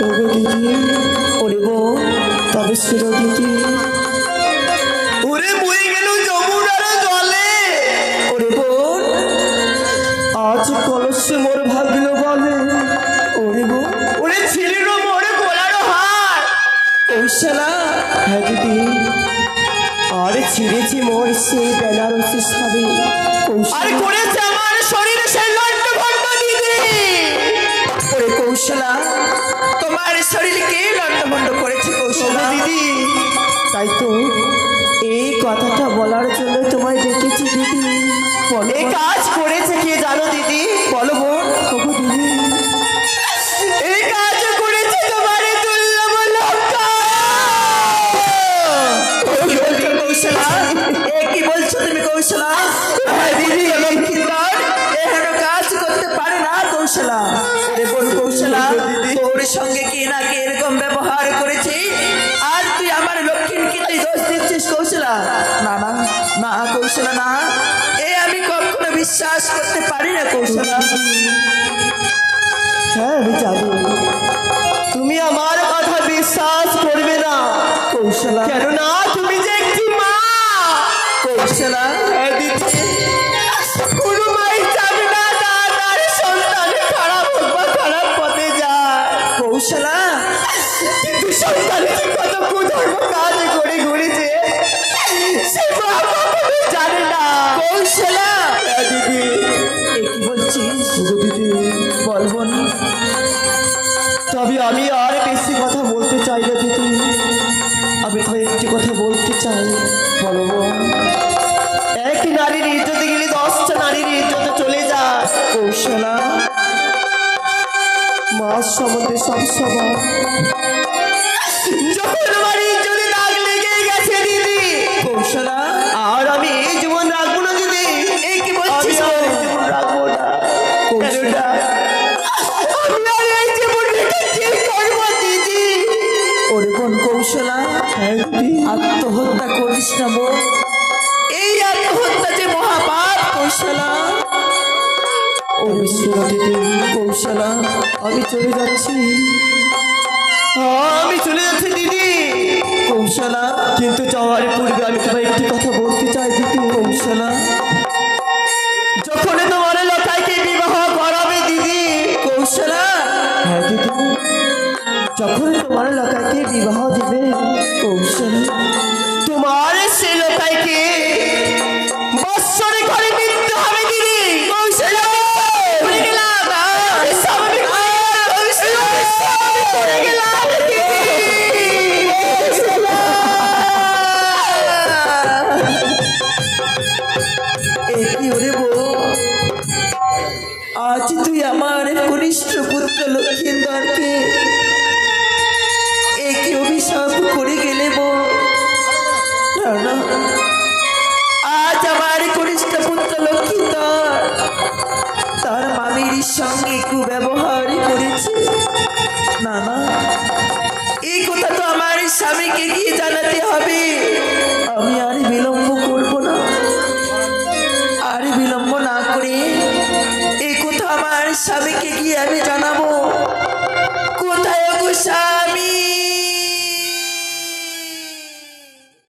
ওগো দিদি, ওরে গো তবে ছিল দিদি। ওরে বয়ে গেল যমুনার জলে। ওরে বোন, আজ কলসে মোর ভাগিল বলে। ওরে বোন, ওরে ছিলির মোরে গোলার হার। কৌশলা। হ্যাঁ দিদি, আরে ছিঁড়েছি মোর সেই বেনারসি শাড়ি। আর করেছে আমার শরীরে সেই লন্ড ভন্ড দিদি। ওরে কৌশলা, তোমার শরীরকে লন্ড ভন্ড করেছে কৌশলা দিদি। তাই তো এই কথাটা বলার জন্য তোমায় ডেকেছি দিদি। বলো এই কাজ করেছে কে জানো দিদি? বলো বোন। ওগো দিদি, এই কাজ করেছে তোমার দুর্লভ লঙ্কা। কৌশলা, এ কি বলছো তুমি কৌশলা? দিদি লক্ষ্মীন্দর এহেন কাজ করতে পারে না কৌশলা। ওরে বোন কৌশলা, তোর সঙ্গে কে না কে এরকম ব্যবহার করেছে, আর তুই আমার লক্ষ্মীকে তুই দোষ দিচ্ছিস কৌশলা? না না না কৌশলা, না, এ আমি কখনো বিশ্বাস করতে পারি না কৌশলা। হ্যাঁ আমি জানি তুমি আমার কথা বিশ্বাস করবে না কৌশলা। কেননা তুমি যে একটি মা কৌশলা, দিদি, কোনো মাই চাবে না তার সন্তান খারাপ হোক বা খারাপ পথে যায়। কৌশলা, কিন্তু সন্তানে যে কত কুধর্ম কাজ করে ঘুরেছে সে মা কখনো জানে না কৌশলা। দিদি। এ কি বলছিস? ওগো দিদি, বলবো না, তবে আমি আর বেশি কথা বলতে চাই না দিদি। আমি তো একটি কথা বলতে চাই। বলবো, এক নারীর ইজ্জতে গেলে 10টা নারীর ইজ্জতে চলে যায় কৌশলা। মাস সম্বন্ধে সব সবার। যখন আমার ইজ্জতে দাগ লেগে গেছে দিদি কৌশলা, আর আমি এই জীবন রাখবো না দিদি। এই কি আমি বলছিস? আর এই জীবন রাখবো না কৌশলা। আমি আর এই জীবন রেখে কি করবো দিদি? ওরে বোন কৌশলা, হ্যাঁ দিদি, আত্মহত্যা করিস না বোন। এই আত্মহত্যা যে মহাপাপ কৌশলা। ওরে শোনো দিদি, কৌশলা আমি চলে যাচ্ছি। আমি চলে যাচ্ছি দিদি। কৌশলা, কিন্তু যাওয়ার পূর্বে আমি তোমায় একটি কথা বলতে চাই দিদি। কৌশলা, যখন তোমার লতাইকে বিবাহ করাবে দিদি। কৌশলা, হ্যাঁ দিদি, যখন তোমার লতাইকে বিবাহ দিবে কৌশলা, তোমার সে লতাইকে বৎসরে করে মৃত্যু হবে দিদি। কৌশলা, ভুলে গেলাম। স্বাভাবিক করে গেলাম দিদি। কৌশলা, এ কি ওরে বউ, আজ তুই আমার কনিষ্ঠ পুত্র লক্ষ্মীন্দরকে একই অভিশাপ করে গেলে বউ। না, না, আজ আমার কনিষ্ঠ পুত্র লক্ষ্মীন্দর তার মামির সঙ্গে কুব্যবহার করেছে। না না, এই কথা তো আমার স্বামীকে গিয়ে জানাতে হবে। আমি আর বিলম্ব করব না। আর বিলম্ব না করে এই কথা আমার স্বামীকে গিয়ে আমি জানাবো। কোথায় গোসা